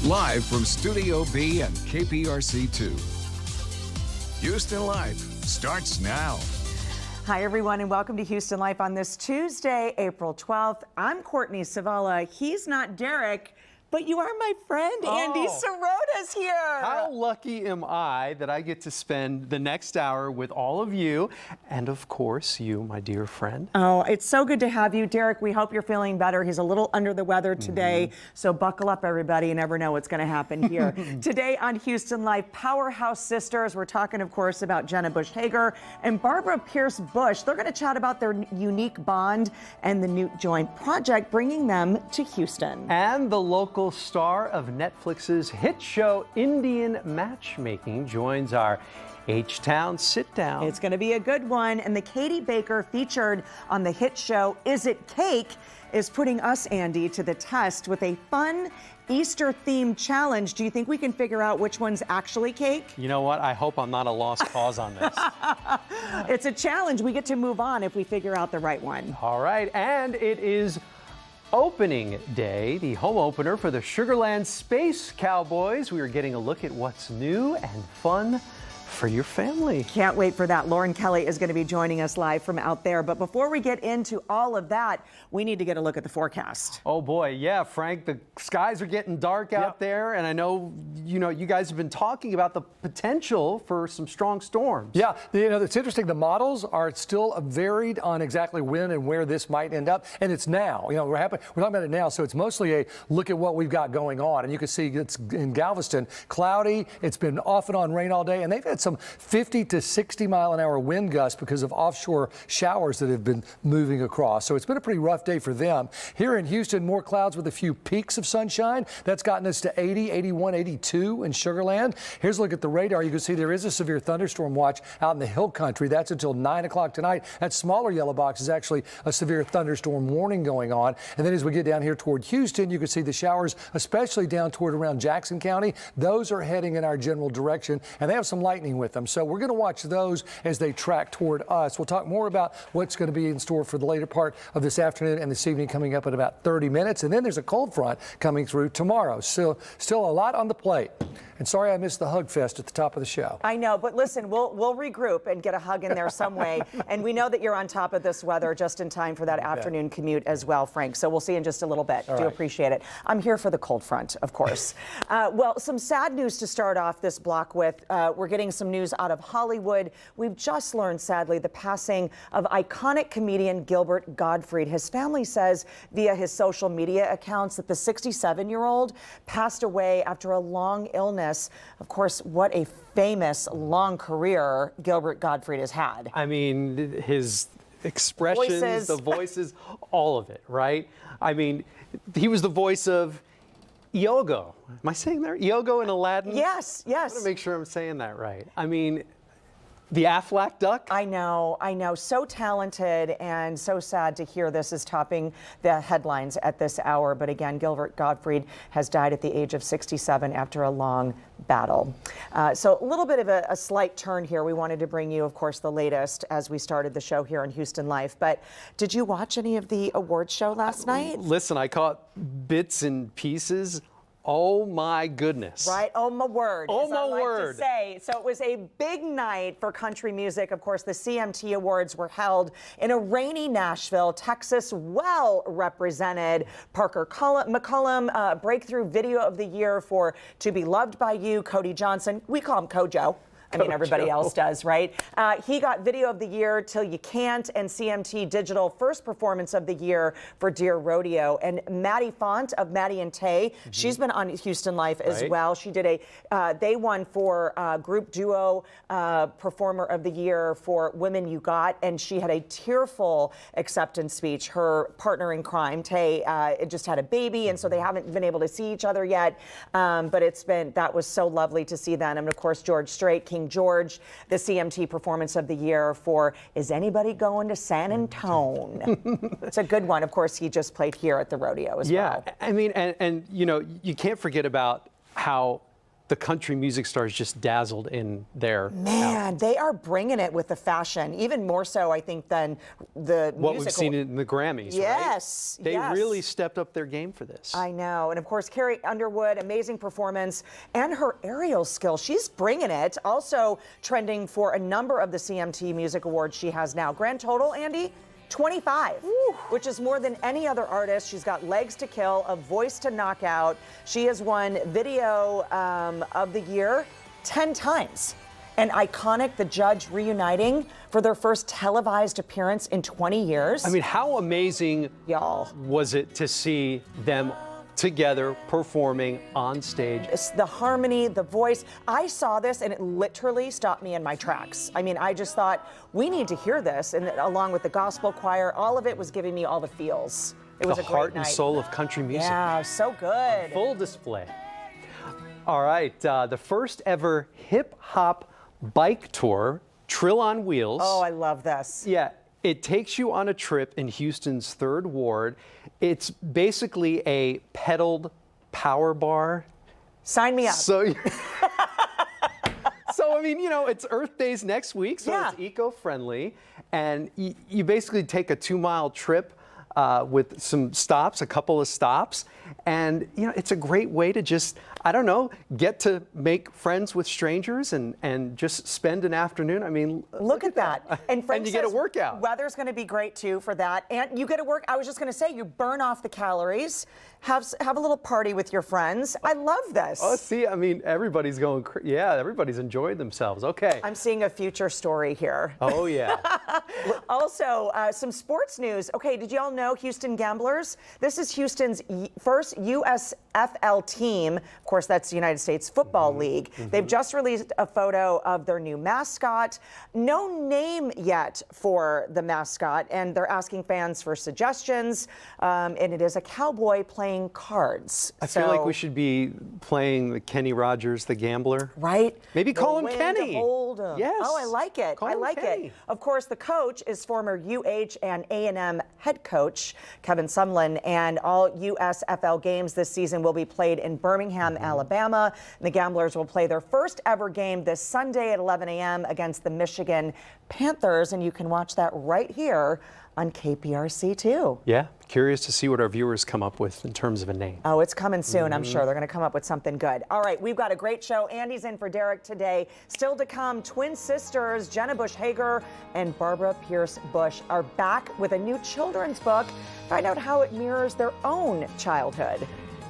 Live from Studio B and KPRC2. Houston Life starts now. Hi, everyone, and welcome to Houston Life on this Tuesday, April 12th. I'm Courtney Savella. He's not Derek, but you are my friend, Andy Sorota's here. How lucky am I that I get to spend the next hour with all of you, and of course, you, my dear friend. Oh, it's so good to have you, Derek. We hope you're feeling better. He's a little under the weather today, so buckle up, everybody. You never know what's going to happen here. Today on Houston Life, Powerhouse Sisters. We're talking, of course, about Jenna Bush Hager and Barbara Pierce Bush. They're going to chat about their unique bond and the new joint project, bringing them to Houston. And the local star of Netflix's hit show Indian Matchmaking joins our H-Town Sit Down. It's going to be a good one. And the Katie Baker featured on the hit show Is It Cake is putting us, Andy, to the test with a fun Easter-themed challenge. Do you think we can figure out which one's actually cake? You know what? I hope I'm not a lost cause on this. It's a challenge. We get to move on if we figure out the right one. All right. And it is opening day, the home opener for the Sugarland Space Cowboys. We are getting a look at what's new and fun for your family. Can't wait for that. Lauren Kelly is going to be joining us live from out there. But before we get into all of that, we need to get a look at the forecast. Oh boy, yeah, Frank, the skies are getting dark out there, and I know, you guys have been talking about the potential for some strong storms. Yeah, it's interesting. The models are still varied on exactly when and where this might end up, and it's now. We're talking about it now, so it's mostly a look at what we've got going on. And you can see it's in Galveston, cloudy. It's been off and on rain all day, and they've had some 50 to 60 mile an hour wind gusts because of offshore showers that have been moving across. So it's been a pretty rough day for them. Here in Houston, more clouds with a few peaks of sunshine. That's gotten us to 80, 81, 82 in Sugarland. Here's a look at the radar. You can see there is a severe thunderstorm watch out in the hill country. That's until 9 o'clock tonight. That smaller yellow box is actually a severe thunderstorm warning going on. And then as we get down here toward Houston, you can see the showers, especially down toward around Jackson County. Those are heading in our general direction, and they have some lightning with them. So we're going to watch those as they track toward us. We'll talk more about what's going to be in store for the later part of this afternoon and this evening coming up in about 30 minutes. And then there's a cold front coming through tomorrow. So still a lot on the plate. And sorry I missed the hug fest at the top of the show. I know, but listen, we'll regroup and get a hug in there some way. And we know that you're on top of this weather just in time for that afternoon commute as well, Frank. So we'll see you in just a little bit. Do appreciate it. I'm here for the cold front, of course. Well, some sad news to start off this block with. We're getting some news out of Hollywood. We've just learned, sadly, the passing of iconic comedian Gilbert Godfried. His family says via his social media accounts that the 67-year-old passed away after a long illness. Of course, what a famous long career Gilbert Godfried has had. I mean, his expressions, the voices, all of it, right? I mean, he was the voice of Iago. Am I saying that? Iago in Aladdin? Yes, yes. I want to make sure I'm saying that right. I mean, the Aflac duck? I know. So talented, and so sad to hear this is topping the headlines at this hour. But again, Gilbert Godfried has died at the age of 67 after a long battle. So a little bit of a slight turn here. We wanted to bring you, of course, the latest as we started the show here on Houston Life. But did you watch any of the awards show last night? Listen, I caught bits and pieces. Oh my goodness. Right? Oh my word. Oh my word. To say. So it was a big night for country music. Of course, the CMT Awards were held in a rainy Nashville, Texas, well represented. Parker McCollum, Breakthrough Video of the Year for To Be Loved by You. Cody Johnson, we call him Kojo. I mean, everybody else does, right? He got Video of the Year, Till You Can't, and CMT Digital First Performance of the Year for Dear Rodeo. And Maddie Font of Maddie and Tay, she's been on Houston Life as well. She did they won for Group Duo Performer of the Year for Women You Got, and she had a tearful acceptance speech. Her partner in crime, Tay, just had a baby, and so they haven't been able to see each other yet. But that was so lovely to see them. And of course, George Strait, King George, the CMT Performance of the Year for Is Anybody Going to San Antone? It's a good one. Of course, he just played here at the rodeo as well. Yeah, I mean, and you can't forget about how the country music stars just dazzled in their Man, they are bringing it with the fashion, even more so, I think, than the what musical. we've seen in the Grammys, Yes, right? They yes. really stepped up their game for this. I know. And of course, Carrie Underwood, amazing performance, and her aerial skill. She's bringing it. Also trending for a number of the CMT Music Awards she has now. Grand total, Andy? 25, which is more than any other artist. She's got legs to kill, a voice to knock out. She has won Video of the Year 10 times. And iconic, the Judge reuniting for their first televised appearance in 20 years. I mean, how amazing Y'all. was it to see them together performing on stage? It's the harmony, the voice. I saw this and it literally stopped me in my tracks. I mean, I just thought, we need to hear this. And along with the gospel choir, all of it was giving me all the feels. It was The a great heart night. and soul of country music. Yeah, so good. Full display. All right, the first ever hip hop bike tour, Trill on Wheels. Oh, I love this. Yeah, it takes you on a trip in Houston's 3rd Ward. It's basically a pedaled power bar. Sign me up. So, so I mean, you know, it's Earth Day's next week, so Yeah. it's eco-friendly. And you basically take a 2-mile trip with some stops, a couple of stops. And, you know, it's a great way to just, I don't know, get to make friends with strangers and just spend an afternoon. I mean, Look at that. And Frank you get a says workout. Weather's going to be great too for that. And you get to work. I was just going to say, you burn off the calories, have a little party with your friends. I love this. Oh, see, I mean, everybody's going, everybody's enjoying themselves. Okay. I'm seeing a future story here. Oh, yeah. Also, some sports news. Okay, did you all know Houston Gamblers? This is Houston's first USFL team. Of course, that's the United States Football League. They've just released a photo of their new mascot. No name yet for the mascot, and they're asking fans for suggestions. And it is a cowboy playing cards. I feel like we should be playing the Kenny Rogers, the gambler. Right? Maybe call him The wind Kenny. hold 'em. Yes. Oh, I like it. Call I him like Kenny. it. Of course, the coach is former UH and A&M head coach Kevin Sumlin, and all USFL games this season will be played in Birmingham, Alabama. And the Gamblers will play their first ever game this Sunday at 11 a.m. against the Michigan Panthers, and you can watch that right here on KPRC2. Yeah, curious to see what our viewers come up with in terms of a name. Oh, it's coming soon, I'm sure. They're going to come up with something good. All right, we've got a great show. Andy's in for Derek today. Still to come, twin sisters Jenna Bush Hager and Barbara Pierce Bush are back with a new children's book. Find out how it mirrors their own childhood.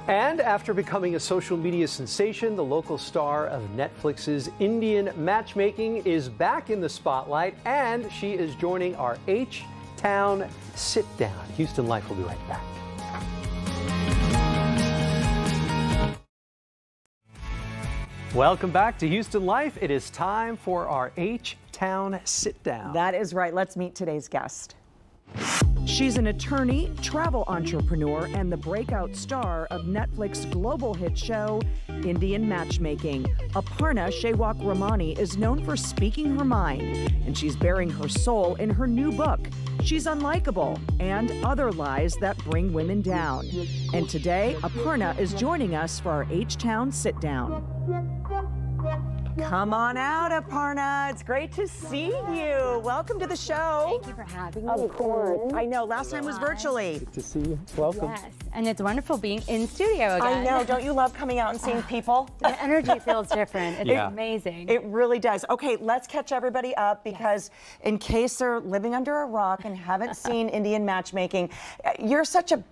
And after becoming a social media sensation, the local star of Netflix's Indian Matchmaking is back in the spotlight, and she is joining our H-Town Sit-Down. Houston Life will be right back. Welcome back to Houston Life. It is time for our H-Town Sit-Down. That is right. Let's meet today's guest. She's an attorney, travel entrepreneur, and the breakout star of Netflix global hit show, Indian Matchmaking. Aparna Shewak Ramani is known for speaking her mind, and she's bearing her soul in her new book, She's Unlikable, and Other Lies That Bring Women Down. And today, Aparna is joining us for our H-Town Sit-Down. Come on out, Aparna. It's great to see you. Welcome to the show. Thank you for having me. Of course. I know. Last time was virtually. Good to see you. Welcome. Yes, and it's wonderful being in studio I again. know. Don't you love coming out and seeing people? The energy feels different. It's Yeah. amazing. It really does. Okay, let's catch everybody up because in case they're living under a rock and haven't seen Indian Matchmaking, you're such a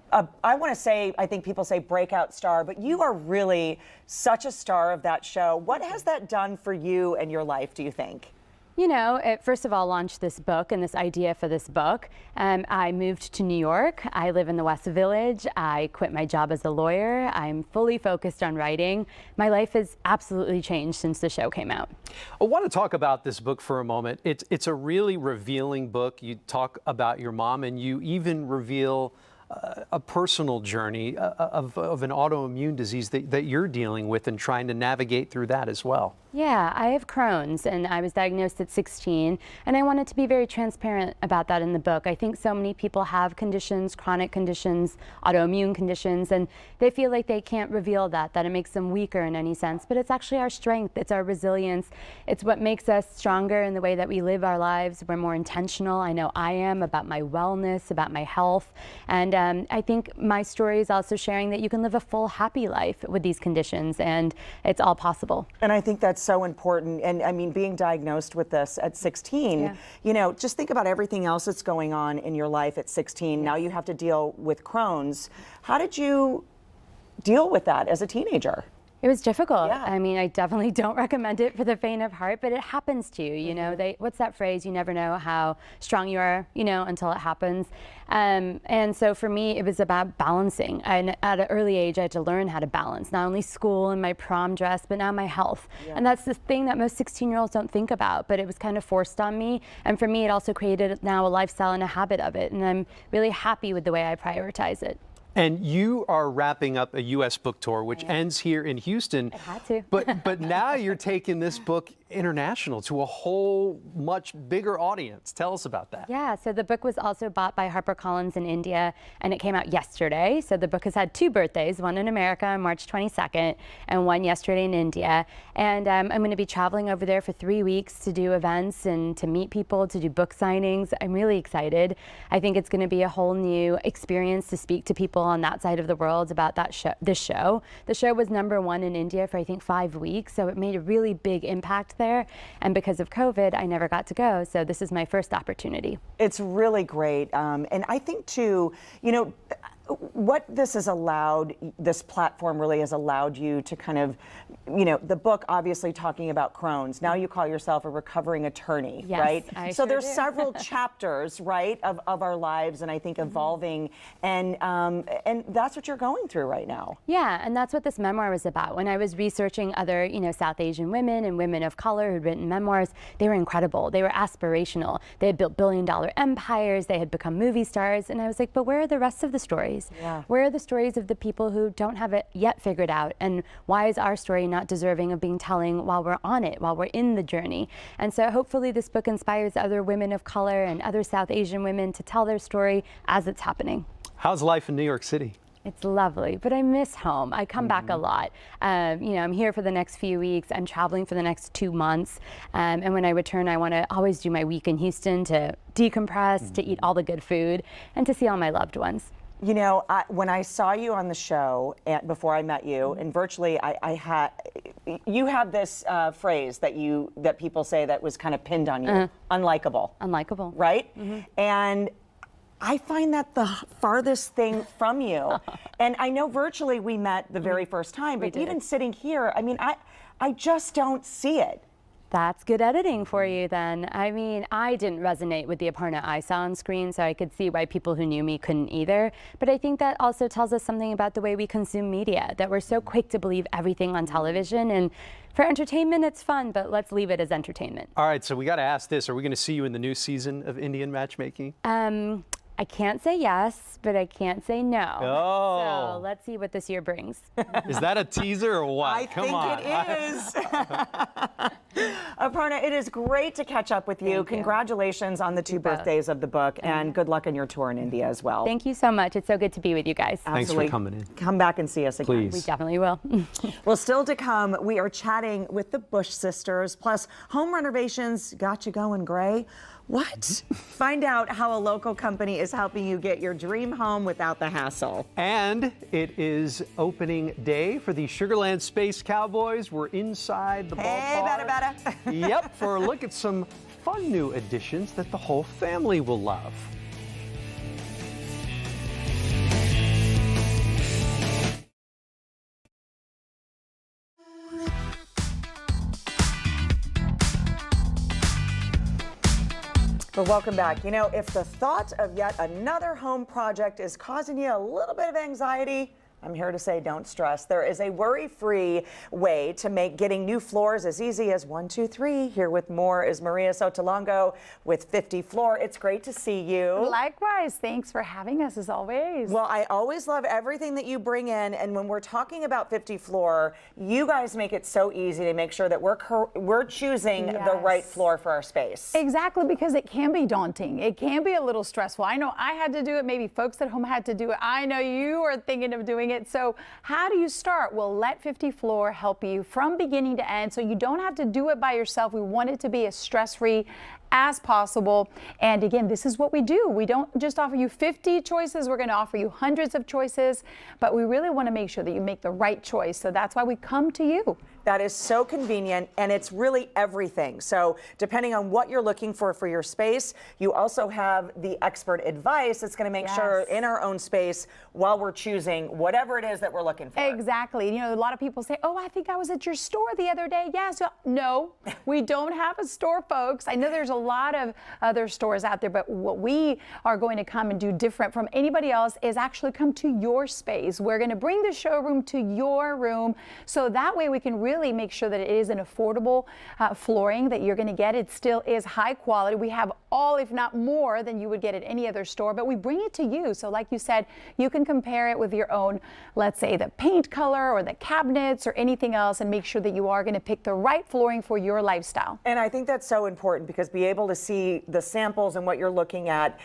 I want to say, I think people say breakout star, but you are really such a star of that show. What has that done for you and your life, do you think? You know, it first of all launched this book and this idea for this book. I moved to New York. I live in the West Village. I quit my job as a lawyer. I'm fully focused on writing. My life has absolutely changed since the show came out. I want to talk about this book for a moment. It's a really revealing book. You talk about your mom, and you even reveal a personal journey of an autoimmune disease that you're dealing with and trying to navigate through that as well. Yeah, I have Crohn's and I was diagnosed at 16, and I wanted to be very transparent about that in the book. I think so many people have conditions, chronic conditions, autoimmune conditions, and they feel like they can't reveal that it makes them weaker in any sense, but it's actually our strength, it's our resilience, it's what makes us stronger in the way that we live our lives. We're more intentional. I know I am about my wellness, about my health, and I think my story is also sharing that you can live a full, happy life with these conditions, and it's all possible. And I think that's so important. And I mean, being diagnosed with this at 16, you know, just think about everything else that's going on in your life at 16. Yes. Now you have to deal with Crohn's. How did you deal with that as a teenager? It was difficult. Yeah. I mean, I definitely don't recommend it for the faint of heart, but it happens to you. You know, what's that phrase? You never know how strong you are, you know, until it happens. And so for me, it was about balancing. And at an early age, I had to learn how to balance not only school and my prom dress, but now my health. Yeah. And that's the thing that most 16-year-olds don't think about, but it was kind of forced on me. And for me, it also created now a lifestyle and a habit of it. And I'm really happy with the way I prioritize it. And you are wrapping up a U.S. book tour, which ends here in Houston. I had to. But now you're taking this book international to a whole much bigger audience. Tell us about that. Yeah, so the book was also bought by HarperCollins in India, and it came out yesterday. So the book has had 2 birthdays, one in America on March 22nd and one yesterday in India. And I'm going to be traveling over there for 3 weeks to do events and to meet people, to do book signings. I'm really excited. I think it's going to be a whole new experience to speak to people on that side of the world about this show. The show was #1 in India for I think 5 weeks, so it made a really big impact there. And because of COVID, I never got to go, so this is my first opportunity. It's really great, and I think too, you know, what this has allowed, this platform really has allowed you to kind of, you know, the book obviously talking about Crohn's. Now you call yourself a recovering attorney, yes, right? So there's several chapters, right, of our lives, and I think evolving, and that's what you're going through right now. Yeah, and that's what this memoir was about. When I was researching other, you know, South Asian women and women of color who'd written memoirs, they were incredible. They were aspirational. They had built billion-dollar empires. They had become movie stars, and I was like, but where are the rest of the stories? Yeah. Where are the stories of the people who don't have it yet figured out? And why is our story not deserving of being telling while we're on it, while we're in the journey? And so hopefully this book inspires other women of color and other South Asian women to tell their story as it's happening. How's life in New York City? It's lovely, but I miss home. I come back a lot. You know, I'm here for the next few weeks. I'm traveling for the next 2 months. And when I return, I want to always do my week in Houston to decompress, to eat all the good food, and to see all my loved ones. You know, when I saw you on the show before I met you, and virtually you have this phrase that people say that was kind of pinned on you, unlikable. Unlikable. Right? And I find that the farthest thing from you. And I know virtually we met the very first time, but even sitting here, I mean, I just don't see it. That's good editing for you then. I mean, I didn't resonate with the Aparna I saw on screen, so I could see why people who knew me couldn't either. But I think that also tells us something about the way we consume media, that we're so quick to believe everything on television. And for entertainment, it's fun, but let's leave it as entertainment. All right, so we got to ask this. Are we going to see you in the new season of Indian Matchmaking? I can't say yes, but I can't say no. Oh. So let's see what this year brings. Is that a teaser or what? I think it is. Aparna, it is great to catch up with you. Congratulations on the 2 birthdays of the book, and good luck on your tour in India as well. Thank you so much. It's so good to be with you guys. Absolutely. Thanks for coming in. Come back and see us again. Please. We definitely will. Well, still to come, we are chatting with the Bush sisters, plus home renovations got you going, Gray. What? Find out how a local company is helping you get your dream home without the hassle. And it is opening day for the Sugarland Space Cowboys. We're inside the ballpark. Hey, better. Yep, for a look at some fun new additions that the whole family will love. Well, welcome back. You know, if the thought of yet another home project is causing you a little bit of anxiety, I'm here to say don't stress. There is a worry-free way to make getting new floors as easy as 1, 2, 3. Here with more is Maria Sotolongo with 50 Floor. It's great to see you. Likewise. Thanks for having us as always. Well, I always love everything that you bring in, and when we're talking about 50 Floor, you guys make it so easy to make sure that we're choosing the right floor for our space. Exactly, because it can be daunting. It can be a little stressful. I know I had to do it. Maybe folks at home had to do it. I know you are thinking of doing it. So how do you start? Well, let 50 Floor help you from beginning to end so you don't have to do it by yourself. We want it to be as stress-free as possible. And again, this is what we do. We don't just offer you 50 choices. We're going to offer you hundreds of choices, but we really want to make sure that you make the right choice. So that's why we come to you. That is so convenient, and it's really everything. So depending on what you're looking for your space, you also have the expert advice that's going to make sure in our own space while we're choosing whatever it is that we're looking for. Exactly. You know, a lot of people say, oh, I think I was at your store the other day. Yes. No, we don't have a store, folks. I know there's a lot of other stores out there, but what we are going to come and do different from anybody else is actually come to your space. We're going to bring the showroom to your room, so that way we can really make sure that it is an affordable flooring that you're going to get. It still is high quality. We have all, if not more, than you would get at any other store, but we bring it to you. So like you said, you can compare it with your own, let's say the paint color or the cabinets or anything else, and make sure that you are going to pick the right flooring for your lifestyle. And I think that's so important, because be able to see the samples and what you're looking at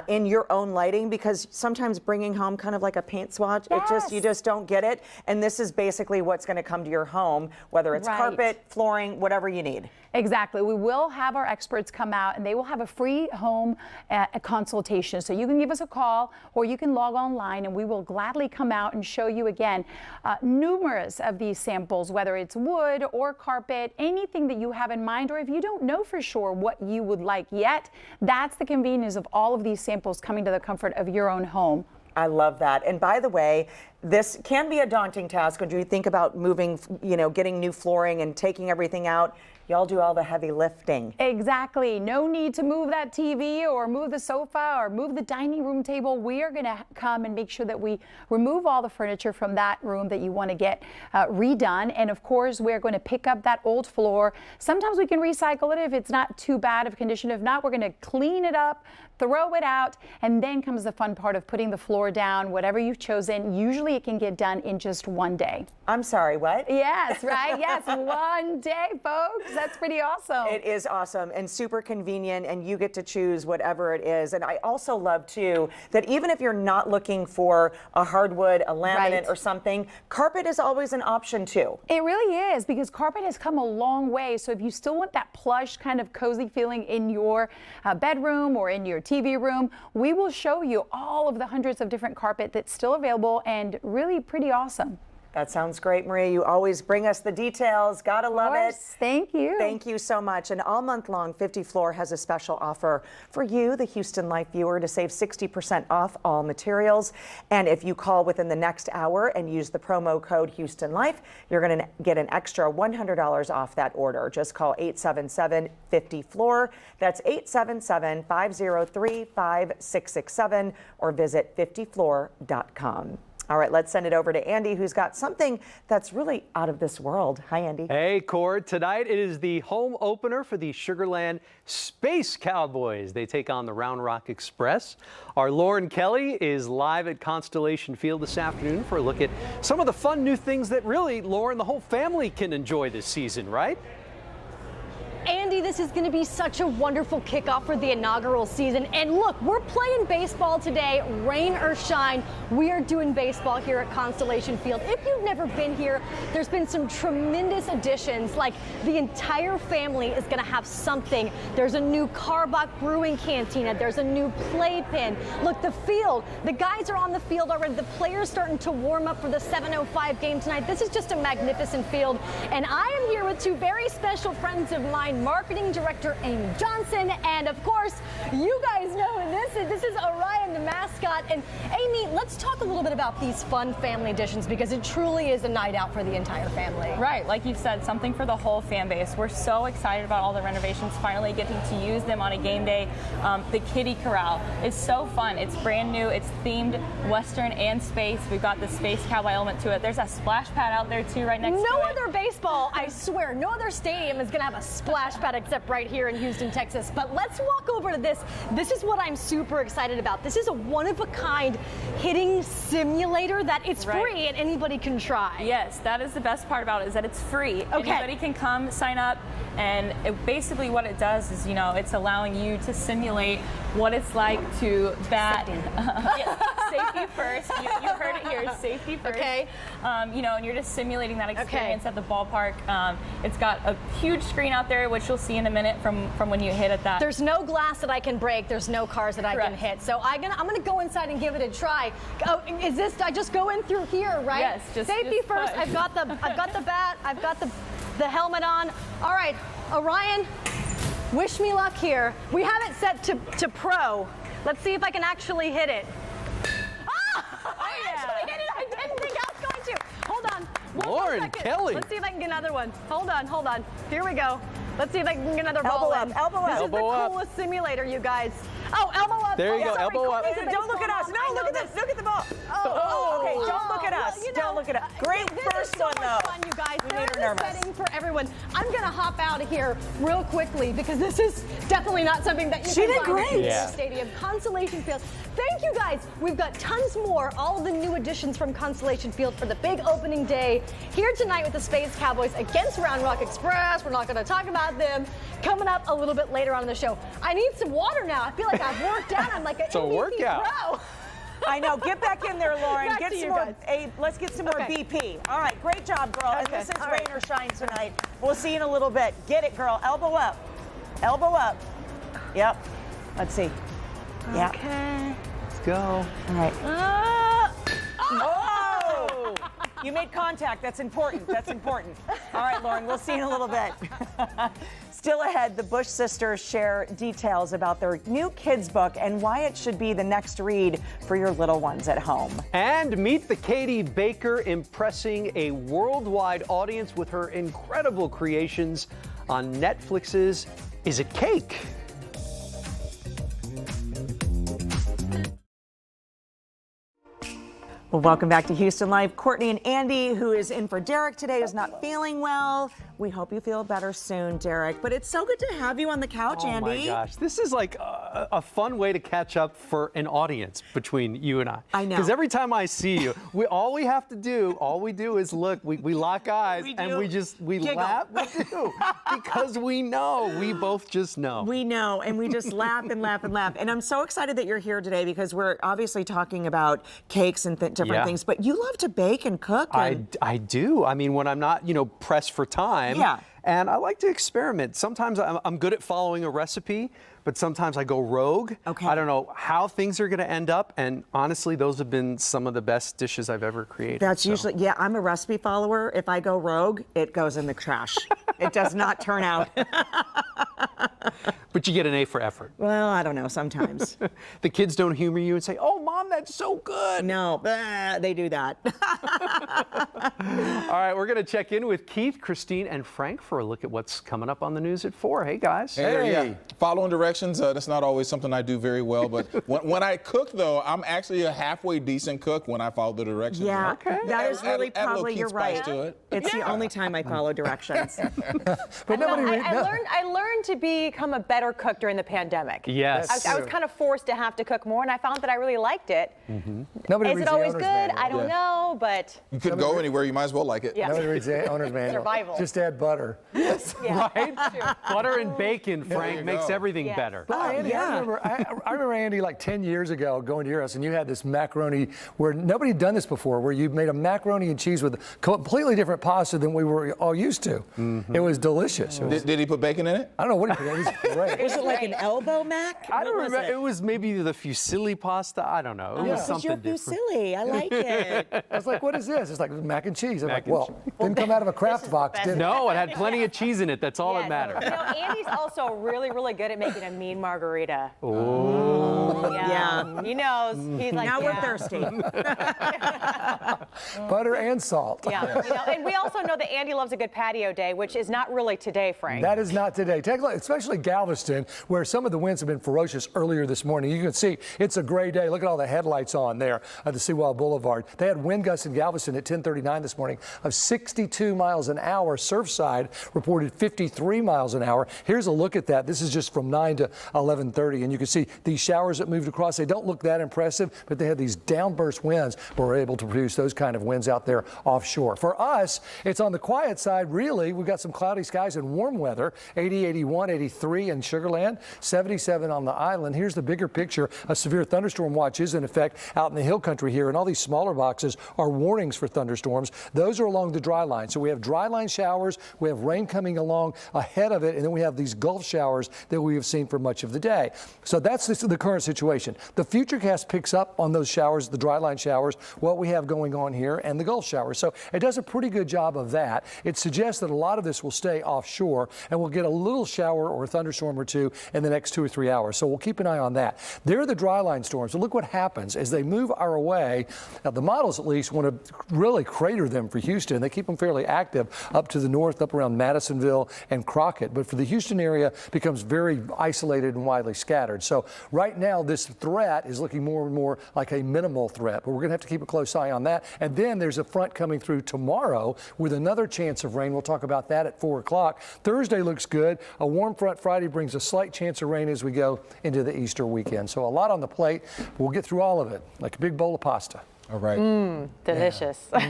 in your own lighting, because sometimes bringing home kind of like a paint swatch, you just don't get it. And this is basically what's going to come to your home, whether it's carpet, flooring, whatever you need. Exactly. We will have our experts come out, and they will have a free home consultation. So you can give us a call, or you can log online, and we will gladly come out and show you again numerous of these samples, whether it's wood or carpet, anything that you have in mind, or if you don't know for sure what you would like yet, that's the convenience of all of these samples coming to the comfort of your own home. I love that. And by the way, this can be a daunting task when you think about moving, getting new flooring and taking everything out. Y'all do all the heavy lifting. Exactly. No need to move that TV or move the sofa or move the dining room table. We are going to come and make sure that we remove all the furniture from that room that you want to get redone. And of course, we're going to pick up that old floor. Sometimes we can recycle it if it's not too bad of condition. If not, we're going to clean it up, throw it out, and then comes the fun part of putting the floor down, whatever you've chosen. Usually it can get done in just one day. I'm sorry, what? Yes, right? Yes, one day, folks. That's pretty awesome. It is awesome and super convenient, and you get to choose whatever it is. And I also love, too, that even if you're not looking for a hardwood, a laminate or something, carpet is always an option, too. It really is, because carpet has come a long way. So if you still want that plush kind of cozy feeling in your bedroom or in your TV room, we will show you all of the hundreds of different carpet that's still available and really pretty awesome. That sounds great, Maria. You always bring us the details. Gotta love it. Thank you. Thank you so much. And all month long, 50 Floor has a special offer for you, the Houston Life viewer, to save 60% off all materials. And if you call within the next hour and use the promo code Houston Life, you're going to get an extra $100 off that order. Just call 877-50-FLOOR. That's 877-503-5667, or visit 50floor.com. All right, let's send it over to Andy, who's got something that's really out of this world. Hi, Andy. Hey, Cord. Tonight it is the home opener for the Sugarland Space Cowboys. They take on the Round Rock Express. Our Lauren Kelly is live at Constellation Field this afternoon for a look at some of the fun new things that really, Lauren, the whole family can enjoy this season, right? Andy, this is going to be such a wonderful kickoff for the inaugural season. And look, we're playing baseball today, rain or shine. We are doing baseball here at Constellation Field. If you've never been here, there's been some tremendous additions, like the entire family is going to have something. There's a new Carbach Brewing Cantina. There's a new playpen. Look, the field, the guys are on the field already. The players starting to warm up for the 7:05 game tonight. This is just a magnificent field. And I am here with two very special friends of mine, Mark marketing director Amy Johnson, and of course, you guys know who this is. This is Orion, the mascot. And Amy, let's talk a little bit about these fun family editions, because it truly is a night out for the entire family. Right, like you said, something for the whole fan base. We're so excited about all the renovations, finally getting to use them on a game day. The Kitty Corral is so fun. It's brand new. It's themed Western and space. We've got the space cowboy element to it. There's a splash pad out there too, right next to it. No other baseball, I swear, no other stadium is going to have a splash pad except right here in Houston, Texas. But let's walk over to this. This is what I'm super excited about. This is a one-of-a-kind hitting simulator that it's free and anybody can try. Yes, that is the best part about it, is that it's free. Okay. Anybody can come, sign up, and basically what it does is, you know, it's allowing you to simulate what it's like to bat. Safety first. You heard it here. Safety first. Okay. You know, and you're just simulating that experience at the ballpark. It's got a huge screen out there, which you'll see in a minute from when you hit at that. There's no glass that I can break. There's no cars that I can hit. So I'm gonna go inside and give it a try. Oh, is this? I just go in through here, right? Yes. Safety just first. push. I've got the bat. I've got the helmet on. All right, Orion. Wish me luck here. We have it set to pro. Let's see if I can actually hit it. I actually hit it. I didn't think I was going to. Hold on. Lauren Kelly. Let's see if I can get another one. Hold on. Here we go. Let's see if I can get another Elbow ball up, in. elbow up. This is Elbow the up. coolest simulator, you guys. Oh, elbow up. There you go, Sorry, elbow up. Courtney's a Don't look at us. baseball mom. No, I look know at this. Look at the ball. Oh, okay. Don't look at us. Well, you Don't know, look at us. Great this first is so one, much though. fun, you guys. We There made is her a nervous. setting for everyone. I'm gonna hop out of here real quickly because this is definitely not something that you She can did find great. in the Yeah. stadium. Constellation Field. Thank you guys. We've got tons more. All of the new additions from Constellation Field for the big opening day here tonight with the Space Cowboys against Round Rock Express. We're not going to talk about them. Coming up a little bit later on in the show. I need some water now. I feel like I've worked out. I'm like an It's a MVP workout. pro. I know. Get back in there, Lauren. Back Get to some you more. guys. Let's get some more Okay. BP. All right. Great job, girl. And Okay. this is All rain right. or shine tonight. We'll see you in a little bit. Get it, girl. Elbow up. Elbow up. Yep. Let's see. Yeah. Okay. Let's go. All right. Oh! You made contact. That's important. That's important. All right, Lauren, we'll see you in a little bit. Still ahead, the Bush sisters share details about their new kids' book and why it should be the next read for your little ones at home. And meet the Katie Baker, impressing a worldwide audience with her incredible creations on Netflix's Is It Cake? Well, welcome back to Houston Live. Courtney and Andy, who is in for Derek today, is not feeling well. We hope you feel better soon, Derek. But it's so good to have you on the couch, Andy. Oh my gosh, this is like a fun way to catch up for an audience between you and I. I know. Because every time I see you, all we do is look, we lock eyes and we Giggle. laugh. We do. Because we know, we both just know. We know, and we just laugh and laugh and laugh. And I'm so excited that you're here today because we're obviously talking about cakes and different things, but you love to bake and cook. And I do. I mean, when I'm not, pressed for time. Yeah. And I like to experiment. Sometimes I'm good at following a recipe, but sometimes I go rogue. Okay. I don't know how things are going to end up. And honestly, those have been some of the best dishes I've ever created. That's usually, I'm a recipe follower. If I go rogue, it goes in the trash. It does not turn out. But you get an A for effort. Well, I don't know, sometimes. The kids don't humor you and say, "Oh, Mom, that's so good." No, they do that. All right, we're going to check in with Keith, Christine, and Frank for a look at what's coming up on the news at 4. Hey, guys. Hey. Yeah. Following directions, that's not always something I do very well, but when I cook, though, I'm actually a halfway decent cook when I follow the directions. Yeah, Okay. that is really Add a little probably, Keith you're spice right. to it. It's the only time I follow directions. But nobody I learned to become a better cook during the pandemic. Yes. I was kind of forced to have to cook more, and I found that I really liked it. Nobody Is reads it the always owner's good? manual. I don't know, but You could go anywhere, you might as well like it. yeah. Nobody reads the owner's manual. Survival. Just add butter. Right? Butter and bacon, Frank, you makes go. everything Yes. better. Well, Andy, yeah. I remember Andy like 10 years ago going to your house, and you had this macaroni where nobody had done this before, where you made a macaroni and cheese with completely different pasta than we were all used to. It was delicious. It was, Did he put bacon in it? I don't know what he put in it. It was great. Was it like an elbow mac? I don't What was remember. it? It was maybe the fusilli pasta. I don't know. know. It Yeah. was Because something you're different. Fusilli. I like it. I was like, what is this? It's like mac and cheese. I'm Mac like, and well, cheese. didn't come out of a craft box, did it? No, it had plenty of cheese in it. That's all that Yes. mattered. You know, Andy's also really, really good at making a mean margarita. Oh. Yeah. He knows. He's like, Now yeah. we're thirsty. Butter and salt. Yeah. You know, and we also know that Andy loves a good patio day, which is not really today, Frank. That is not today. Take a look, especially Galveston, where some of the winds have been ferocious earlier this morning. You can see it's a gray day. Look at all the headlights on there at the Seawall Boulevard. They had wind gusts in Galveston at 10:39 this morning of 62 miles an hour. Surfside reported 53 miles an hour. Here's a look at that. This is just from 9 to 11:30, and you can see these showers that moved across. They don't look that impressive, but they had these downburst winds. We're able to produce those kind of winds out there offshore. For us, it's on the quiet side, really. We've got some cloudy skies and warm weather, 80, 81, 83 in Sugarland, 77 on the island. Here's the bigger picture. A severe thunderstorm watch is in effect out in the hill country here, and all these smaller boxes are warnings for thunderstorms. Those are along the dry line. So we have dry line showers, we have rain coming along ahead of it, and then we have these Gulf showers that we have seen for much of the day. So that's the current situation. The Futurecast picks up on those showers, the dry line showers, what we have going on here, and the Gulf showers. So it does a pretty good job of that. It suggests that a lot of this will stay offshore, and we'll get a little shower or a thunderstorm or two in the next 2 or 3 hours. So we'll keep an eye on that. They're the dry line storms. So look what happens as they move our way. Now, the models at least want to really crater them for Houston. They keep them fairly active up to the north, up around Madisonville and Crockett. But for the Houston area, becomes very isolated and widely scattered. So right now, this threat is looking more and more like a minimal threat. But we're going to have to keep a close eye on that. And then there's a front coming through tomorrow with another chance of rain. We'll talk about that at 4 o'clock. Thursday looks good. A warm front Friday brings a slight chance of rain as we go into the Easter weekend. So a lot on the plate. We'll get through all of it like a big bowl of pasta. All right. Delicious. All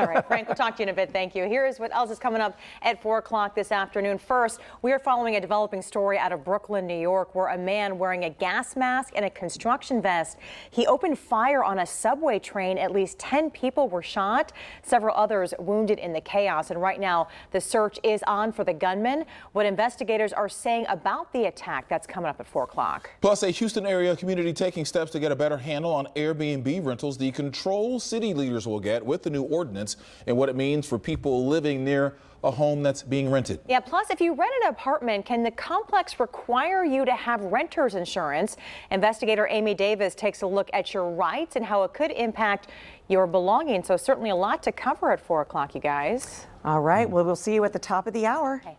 right, Frank, we'll talk to you in a bit. Thank you. Here is what else is coming up at 4 o'clock this afternoon. First, we are following a developing story out of Brooklyn, New York, where a man wearing a gas mask and a construction vest, he opened fire on a subway train. At least 10 people were shot, several others wounded in the chaos. And right now, the search is on for the gunman. What investigators are saying about the attack, that's coming up at 4 o'clock. Plus, a Houston area community taking steps to get a better handle on Airbnb rentals. The control city leaders will get with the new ordinance and what it means for people living near a home that's being rented. Yeah, plus if you rent an apartment, can the complex require you to have renter's insurance? Investigator Amy Davis takes a look at your rights and how it could impact your belongings. So certainly a lot to cover at 4 o'clock, you guys. All right. Well, we'll see you at the top of the hour. Okay.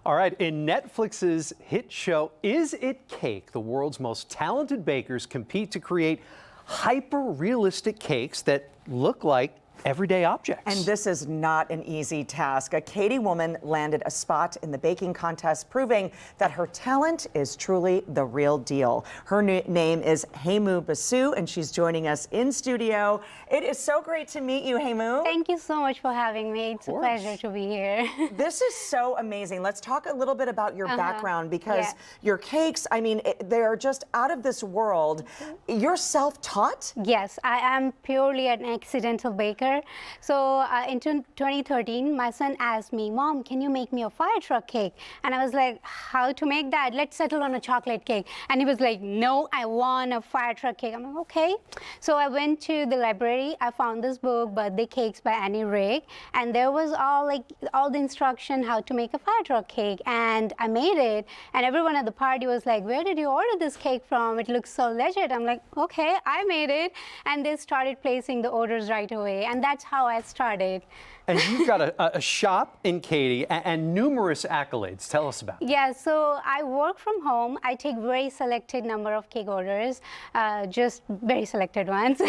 All right, in Netflix's hit show, Is It Cake? The world's most talented bakers compete to create hyper-realistic cakes that look like everyday objects. And this is not an easy task. A Katy woman landed a spot in the baking contest, proving that her talent is truly the real deal. Her name is Heimu Basu, and she's joining us in studio. It is so great to meet you, Heimu. Thank you so much for having me. It's a pleasure to be here. This is so amazing. Let's talk a little bit about your background, because your cakes, I mean, they're just out of this world. You're self-taught? Yes, I am purely an accidental baker. So in 2013, my son asked me, Mom, can you make me a fire truck cake? And I was like, how to make that? Let's settle on a chocolate cake. And he was like, no, I want a fire truck cake. I'm like, okay. So I went to the library. I found this book, Birthday Cakes by Annie Rick. And there was all the instruction how to make a fire truck cake. And I made it. And everyone at the party was like, where did you order this cake from? It looks so legit. I'm like, okay, I made it. And they started placing the orders right away. And that's how I started. And you've got a shop in Katy and numerous accolades. Tell us about it. Yeah, so I work from home. I take very selected number of cake orders, just very selected ones.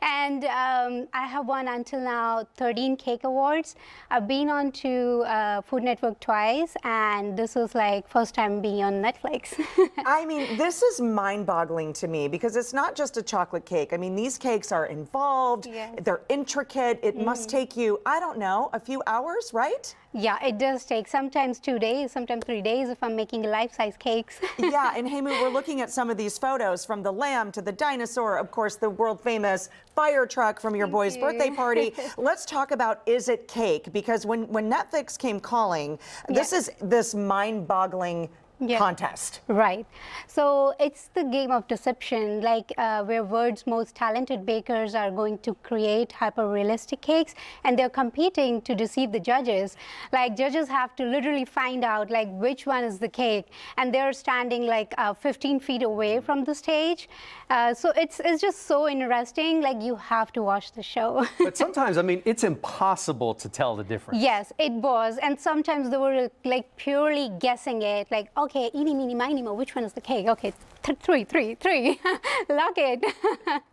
And I have won until now 13 cake awards. I've been on to Food Network twice, and this was like first time being on Netflix. I mean, this is mind-boggling to me, because it's not just a chocolate cake. I mean, these cakes are involved. Yes. They're intricate. It must take you, I don't know, a few hours, right? Yeah, it does take sometimes 2 days, sometimes 3 days if I'm making life-size cakes. Yeah, and Heimu, we're looking at some of these photos, from the lamb to the dinosaur, of course, the world-famous fire truck from your boy's birthday party. Let's talk about Is It Cake? Because when Netflix came calling, this is this mind-boggling contest. Right. So it's the game of deception, like where world's most talented bakers are going to create hyper-realistic cakes, and they're competing to deceive the judges. Like judges have to literally find out like which one is the cake, and they're standing like 15 feet away from the stage. So it's just so interesting. Like you have to watch the show. But sometimes, I mean, it's impossible to tell the difference. Yes, it was, and sometimes they were like purely guessing it, like, okay, eeny, meeny, miny, mo, which one is the cake? Okay, three. Lock it.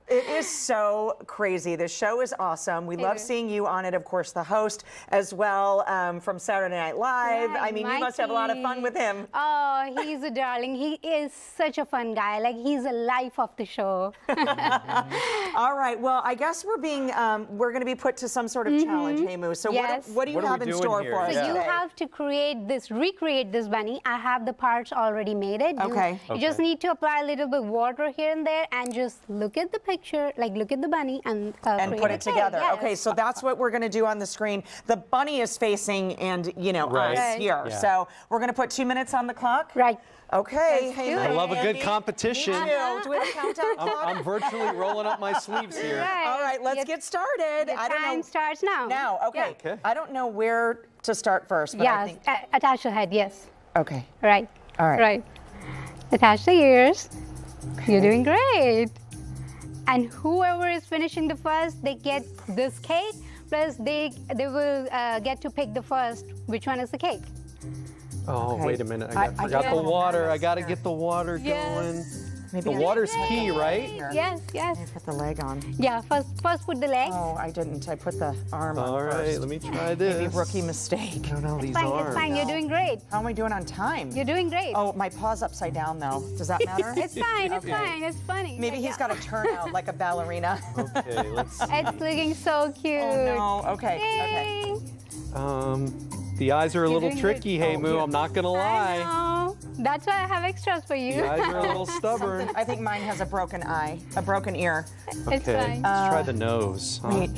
It is so crazy. The show is awesome. We love seeing you on it, of course, the host as well from Saturday Night Live. Right, I mean, you must have a lot of fun with him. Oh, he's a darling. He is such a fun guy. Like, he's the life of the show. All right. Well, I guess we're going to be put to some sort of challenge, Hey Moo. So Yes. what do you have in store for us So you today? have to recreate this bunny. I have the parts already made it. You just need to apply a little bit of water here and there and just look at the picture, like look at the bunny and put it together. Yes. Okay, so that's what we're going to do on the screen. The bunny is facing and, you know, us here. Yeah. So we're going to put 2 minutes on the clock. Right. Okay. Hey, I love a good Andy. competition. Me too. Do we have a countdown clock? I'm virtually rolling up my sleeves here. Right. All right, let's get started. The I don't time know. starts now. Now, okay. Yeah. Okay. I don't know where to start first, but I Yes, think. attach your head, yes. Okay. Right. All right. Right. Attach the ears. You're doing great. And whoever is finishing the first, they get this cake. Plus, they will get to pick the first. Which one is the cake? Oh, Okay. wait a minute. I I forgot get the a water. little I got to nervous get the water Yes. going. Maybe The I water's should key, put the right? leg here. Yes, yes. I put the leg on. Yeah, first put the leg. Oh, I didn't. I put the arm on All right, first. let me try this. Maybe rookie mistake. I don't know these Fine, arms. it's fine. You're doing great. How am I doing on time? You're doing great. Oh, my paw's upside down though. Does that matter? It's fine, it's Okay. fine. It's funny. Maybe he's got to turn out like a ballerina. Okay, let's see. It's looking so cute. Oh no. Okay. Okay. Yay. The eyes are a little doing tricky, good. Hey Moo. I'm not gonna lie. I know. That's why I have extras for you. The eyes are a little stubborn. I think mine has a broken eye, a broken ear. It's Okay, fine. let's try the nose. Wait.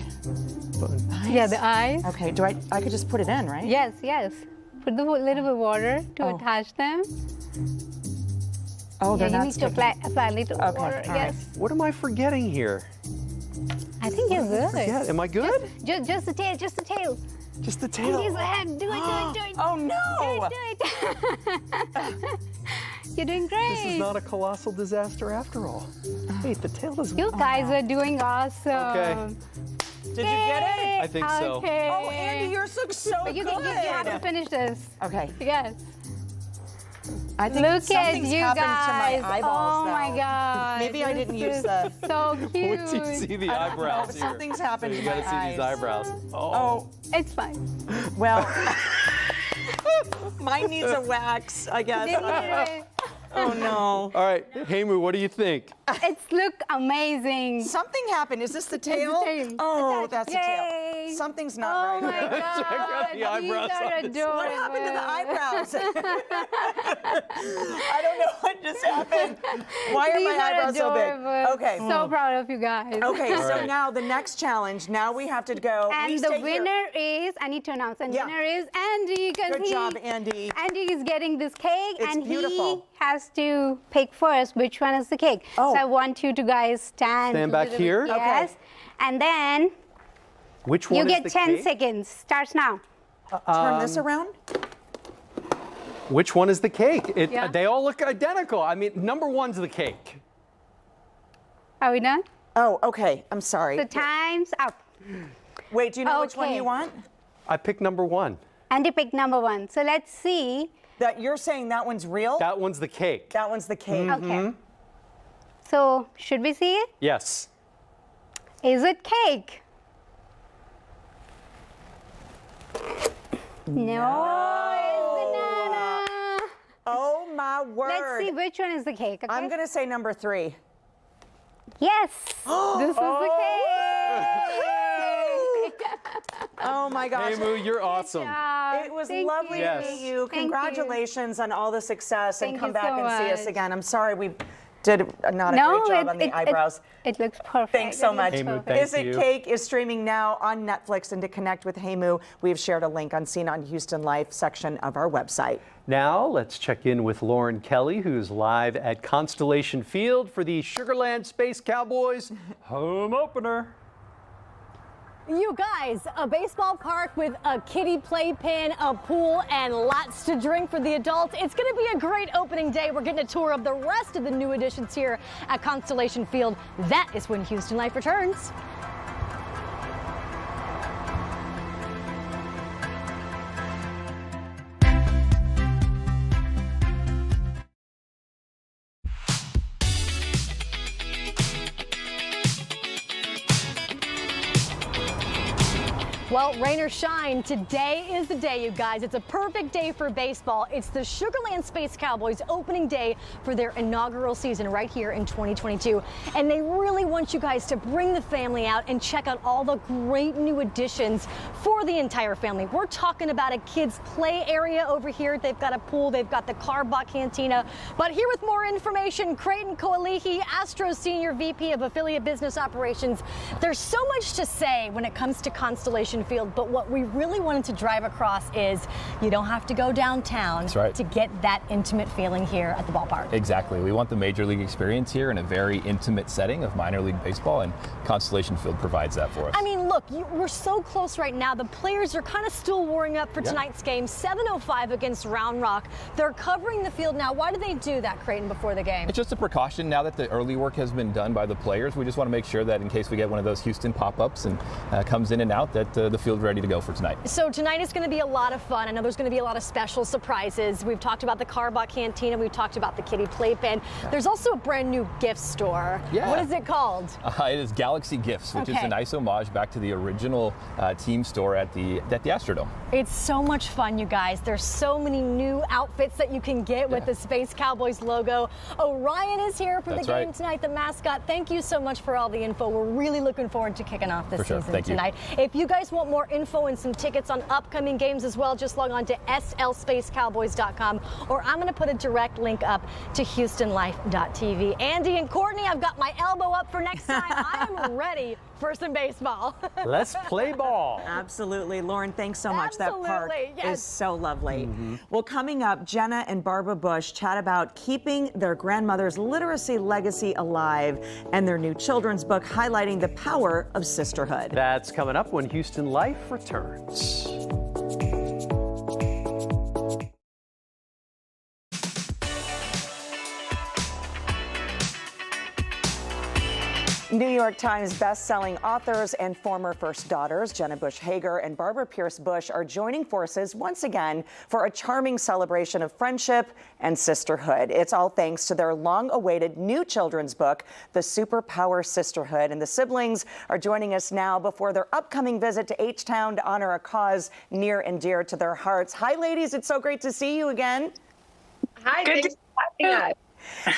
Yeah, the eyes. Okay. I could just put it in, right? Yes, yes. Put the little bit of water to attach them. Oh, they're Yeah, you not need to sticking. apply a little Okay, water. all right. Yes. What am I forgetting here? I think you're good. Yeah, am I good? Just the tail, just the tail. Just the And tail. here's the head. Do it. Oh no! Do it. You're doing great. This is not a colossal disaster after all. Wait, the tail is. You guys are doing awesome. Okay. Did you get it? I think so. Okay. Oh, Andy, yours look so But you good. have to finish this. Okay. Yes. I think Look at something's you happened guys. to my eyeballs. Oh my though. God. Maybe I This didn't use is the. So cute. Wait till you see the I don't know, eyebrows but here. something's happened So you to gotta my see these eyes. eyebrows. Oh, It's fine. well. Mine needs a wax, I guess. Didn't you? Oh no. All right, Hey Moo, what do you think? It's look amazing. Something happened. Is this the tail? tail. Oh, that's the Yay. tail. Something's Oh not my right. God. Check out the eyebrows These are on this. adorable. What happened to the eyebrows? I don't know what just happened. Why are These my eyebrows so adorable. big? Okay. So proud of you guys. Okay, so right. now the next challenge. Now we have to go. we And the stay here. winner is, I need to announce, and Yeah. winner is Andy. Good job, Andy. Andy is getting this cake, It's and beautiful. he has to pick first which one is the cake. Oh. So I want you to guys stand. Stand a back little here? bit. Okay. Yes. And then Which one you is get the 10 cake? seconds. Starts now. Turn this around. Which one is the cake? Yeah. They all look identical. I mean, number one's the cake. Are we done? Oh, okay. I'm sorry. The time's up. Wait, do you know which one Okay. you want? I picked number one. Andy picked number one. So let's see. That you're saying that one's real? That one's the cake. That one's the cake. Okay. So should we see it? Yes. Is it cake? No, it's banana. Oh my word. Let's see which one is the cake. Okay? I'm gonna say number 3. Yes, this is the cake. Oh my gosh. Hey Moo, you're awesome. It was Thank lovely you. to meet you. Thank you. Congratulations on all the success, and Thank come you back so and see us much. again. I'm sorry we did not a great job on the eyebrows. It looks perfect. Thanks so It much. looks Hey, Moo, perfect. thank Is It you. Cake is streaming now on Netflix, and to connect with Hey Moo, we've shared a link on Seen on Houston Life section of our website. Now let's check in with Lauren Kelly, who's live at Constellation Field for the Sugarland Space Cowboys home opener. You guys, a baseball park with a kiddie playpen, a pool, and lots to drink for the adults. It's going to be a great opening day. We're getting a tour of the rest of the new additions here at Constellation Field. That is when Houston Life returns. Well, rain or shine, today is the day, you guys. It's a perfect day for baseball. It's the Sugarland Space Cowboys opening day for their inaugural season right here in 2022. And they really want you guys to bring the family out and check out all the great new additions for the entire family. We're talking about a kids' play area over here. They've got a pool, they've got the Carbach Cantina. But here with more information, Creighton Koalihi, Astros Senior VP of Affiliate Business Operations. There's so much to say when it comes to Constellation Field, but what we really wanted to drive across is you don't have to go downtown. That's right. To get that intimate feeling here at the ballpark. Exactly. We want the major league experience here in a very intimate setting of minor league baseball, and Constellation Field provides that for us. I mean, look, we're so close right now. The players are kind of still warming up for tonight's game, 7:05 against Round Rock. They're covering the field now. Why do they do that, Creighton, before the game? It's just a precaution now that the early work has been done by the players. We just want to make sure that in case we get one of those Houston pop-ups and comes in and out, that the field's ready to go for tonight. So tonight is going to be a lot of fun. I know there's going to be a lot of special surprises. We've talked about the Carbach Cantina. We've talked about the kiddie playpen. There's also a brand new gift store. Yeah. What is it called? It is Galaxy Gifts, which is a nice homage back to the original team store at the Astrodome. It's so much fun, you guys. There's so many new outfits that you can get with the Space Cowboys logo. Orion is here for the game tonight, the mascot. Thank you so much for all the info. We're really looking forward to kicking off this season tonight. If you guys want more info and some tickets on upcoming games as well, just log on to slspacecowboys.com, or I'm going to put a direct link up to HoustonLife.tv. Andy and Courtney, I've got my elbow up for next time. I am ready for some baseball. Let's play ball. Absolutely. Lauren, thanks so much. That park is so lovely. Well, coming up, Jenna and Barbara Bush chat about keeping their grandmother's literacy legacy alive and their new children's book highlighting the power of sisterhood. That's coming up when Houston Life returns. New York Times best-selling authors and former first daughters Jenna Bush Hager and Barbara Pierce Bush are joining forces once again for a charming celebration of friendship and sisterhood. It's all thanks to their long-awaited new children's book, The Superpower Sisterhood. And the siblings are joining us now before their upcoming visit to H-Town to honor a cause near and dear to their hearts. Hi, ladies. It's so great to see you again. Hi, thanks for having us.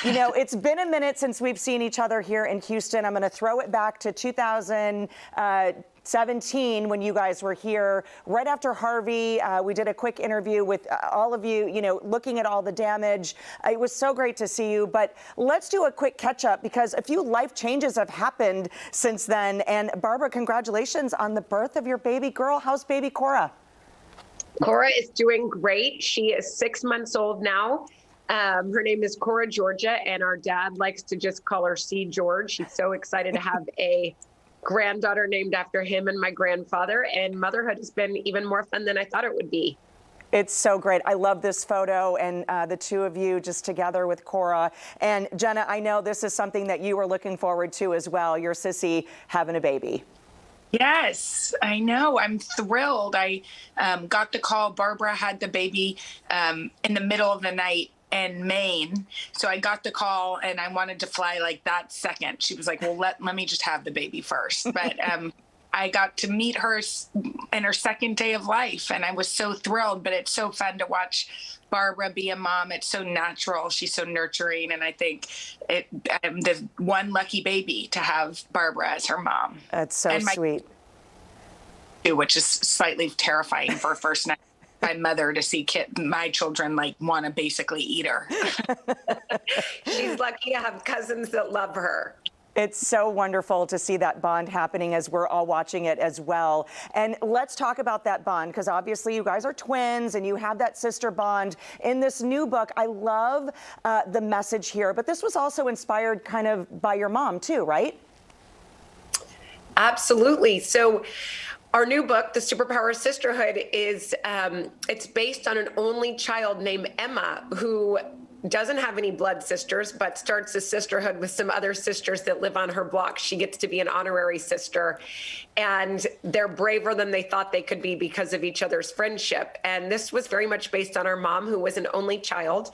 You know, it's been a minute since we've seen each other here in Houston. I'm going to throw it back to 2017 when you guys were here right after Harvey. We did a quick interview with all of you, you know, looking at all the damage. It was so great to see you. But let's do a quick catch up because a few life changes have happened since then. And Barbara, congratulations on the birth of your baby girl. How's baby Cora? Cora is doing great. She is 6 months old now. Her name is Cora Georgia, and our dad likes to just call her C. George. He's so excited to have a granddaughter named after him and my grandfather, and motherhood has been even more fun than I thought it would be. It's so great. I love this photo and the two of you just together with Cora. And Jenna, I know this is something that you were looking forward to as well, your sissy having a baby. Yes, I know. I'm thrilled. I got the call. Barbara had the baby in the middle of the night in Maine. So I got the call and I wanted to fly like that second. She was like, well, let me just have the baby first. But I got to meet her in her second day of life and I was so thrilled. But it's so fun to watch Barbara be a mom. It's so natural. She's so nurturing. And I think I'm the one lucky baby to have Barbara as her mom. That's so sweet. Which is slightly terrifying for a first night. My mother to see my children like want to basically eat her. She's lucky to have cousins that love her. It's so wonderful to see that bond happening as we're all watching it as well. And let's talk about that bond, because obviously you guys are twins and you have that sister bond in this new book. I love the message here, but this was also inspired kind of by your mom too, right? Absolutely. So our new book, The Superpower Sisterhood, is it's based on an only child named Emma who doesn't have any blood sisters, but starts a sisterhood with some other sisters that live on her block. She gets to be an honorary sister, and they're braver than they thought they could be because of each other's friendship. And this was very much based on her mom, who was an only child,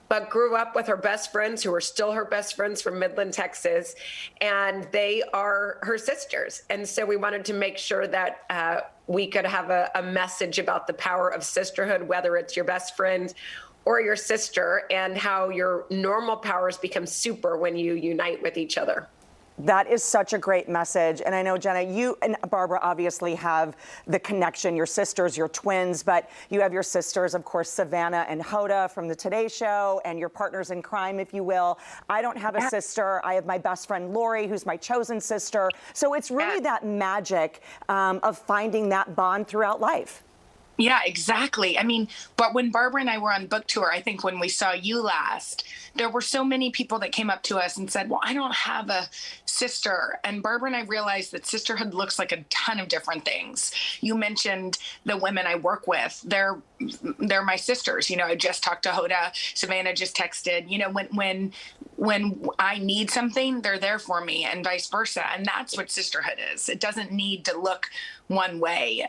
but grew up with her best friends, who are still her best friends from Midland, Texas, and they are her sisters. And so we wanted to make sure that we could have a message about the power of sisterhood, whether it's your best friend or your sister, and how your normal powers become super when you unite with each other. That is such a great message. And I know, Jenna, you and Barbara obviously have the connection, your sisters, your twins, but you have your sisters, of course, Savannah and Hoda from the Today Show, and your partners in crime, if you will. I don't have a sister. I have my best friend, Lori, who's my chosen sister. So it's really that magic of finding that bond throughout life. Yeah, exactly. I mean, but when Barbara and I were on book tour, I think when we saw you last, there were so many people that came up to us and said, well, I don't have a sister. And Barbara and I realized that sisterhood looks like a ton of different things. You mentioned the women I work with. They're my sisters. You know, I just talked to Hoda. Savannah just texted. You know, when I need something, they're there for me, and vice versa. And that's what sisterhood is. It doesn't need to look one way.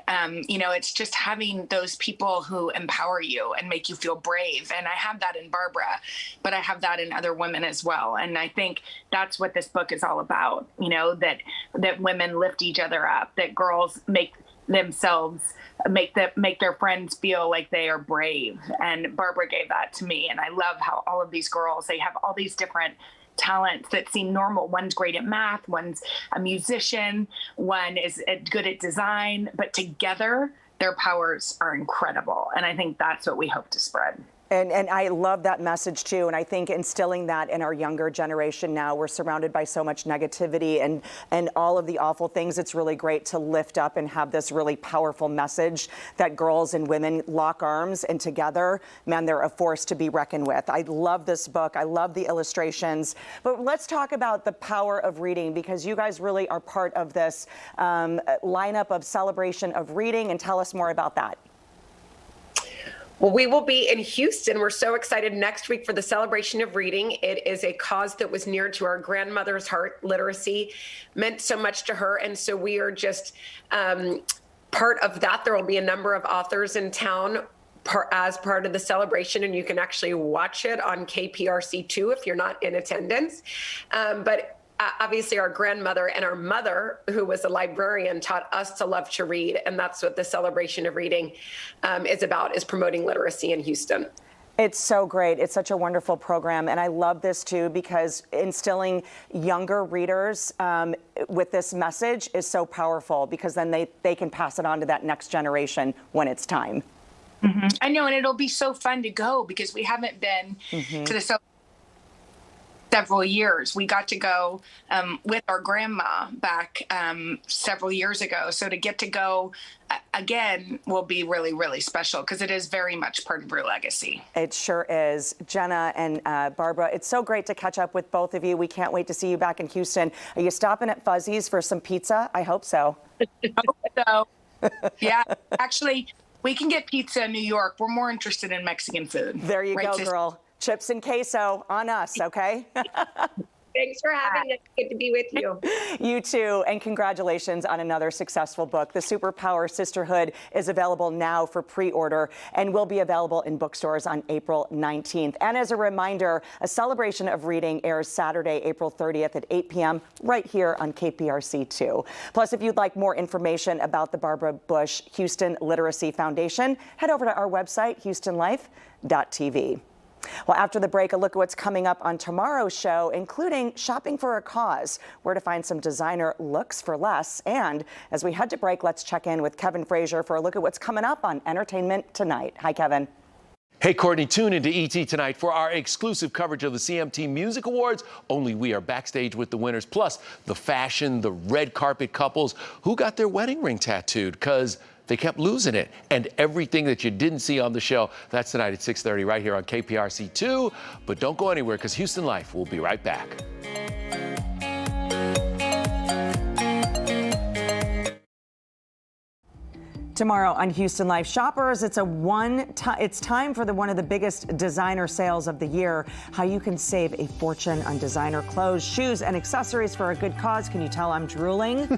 You know, it's just having those people who empower you and make you feel brave. And I have that in Barbara, but I have that in other women as well. And I think that's what this book is all about, you know, that women lift each other up, that girls make themselves, make their friends feel like they are brave. And Barbara gave that to me. And I love how all of these girls, they have all these different talents that seem normal. One's great at math, one's a musician, one is good at design, but together their powers are incredible. And I think that's what we hope to spread. And I love that message too. And I think instilling that in our younger generation now, we're surrounded by so much negativity and all of the awful things. It's really great to lift up and have this really powerful message that girls and women lock arms, and together, man, they're a force to be reckoned with. I love this book. I love the illustrations. But let's talk about the power of reading, because you guys really are part of this lineup of celebration of reading. And tell us more about that. Well, we will be in Houston. We're so excited next week for the celebration of reading. It is a cause that was near to our grandmother's heart. Literacy meant so much to her. And so we are just part of that. There will be a number of authors in town as part of the celebration, and you can actually watch it on KPRC2 if you're not in attendance. But obviously our grandmother and our mother, who was a librarian, taught us to love to read. And that's what the celebration of reading is about, is promoting literacy in Houston. It's so great. It's such a wonderful program. And I love this too, because instilling younger readers with this message is so powerful, because then they can pass it on to that next generation when it's time. Mm-hmm. I know, and it'll be so fun to go, because we haven't been to the celebration several years. We got to go with our grandma back several years ago. So to get to go again will be really, really special, because it is very much part of her legacy. It sure is. Jenna and Barbara, it's so great to catch up with both of you. We can't wait to see you back in Houston. Are you stopping at Fuzzy's for some pizza? I hope so. I hope so. Yeah, actually, we can get pizza in New York. We're more interested in Mexican food. There you go, girl. Chips and queso on us, okay? Thanks for having us. Good to be with you. You too, and congratulations on another successful book. The Superpower Sisterhood is available now for pre-order and will be available in bookstores on April 19th. And as a reminder, a celebration of reading airs Saturday, April 30th at 8 p.m. right here on KPRC2. Plus, if you'd like more information about the Barbara Bush Houston Literacy Foundation, head over to our website, houstonlife.tv. Well, after the break, a look at what's coming up on tomorrow's show, including shopping for a cause, where to find some designer looks for less. And as we head to break, let's check in with Kevin Frazier for a look at what's coming up on Entertainment Tonight. Hi, Kevin. Hey, Courtney, tune into ET tonight for our exclusive coverage of the CMT Music Awards. Only we are backstage with the winners, plus the fashion, the red carpet couples who got their wedding ring tattooed because they kept losing it. And everything that you didn't see on the show, that's tonight at 6:30 right here on KPRC2. But don't go anywhere because Houston Life will be right back. Tomorrow on Houston Life, shoppers, it's time for one of the biggest designer sales of the year. How you can save a fortune on designer clothes, shoes, and accessories for a good cause. Can you tell I'm drooling?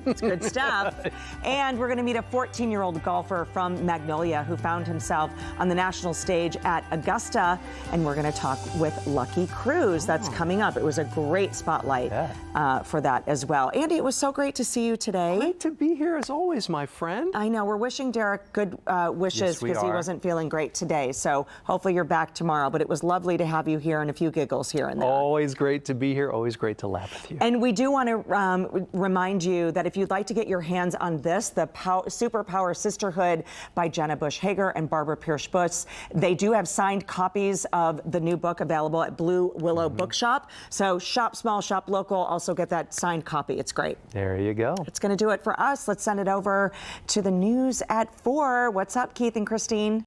It's good stuff. And we're going to meet a 14-year-old golfer from Magnolia who found himself on the national stage at Augusta. And we're going to talk with Lucky Cruz. That's coming up. It was a great spotlight for that as well. Andy, it was so great to see you today. Great to be here as always, my friend. I know. We're wishing Derek good wishes because he wasn't feeling great today. So hopefully you're back tomorrow. But it was lovely to have you here and a few giggles here and there. Always great to be here. Always great to laugh with you. And we do want to remind you that if you'd like to get your hands on this, the Superpower Sisterhood by Jenna Bush Hager and Barbara Pierce Bush, they do have signed copies of the new book available at Blue Willow Bookshop. So shop small, shop local. Also get that signed copy. It's great. There you go. It's going to do it for us. Let's send it over to the news at 4. What's up, Keith and Christine?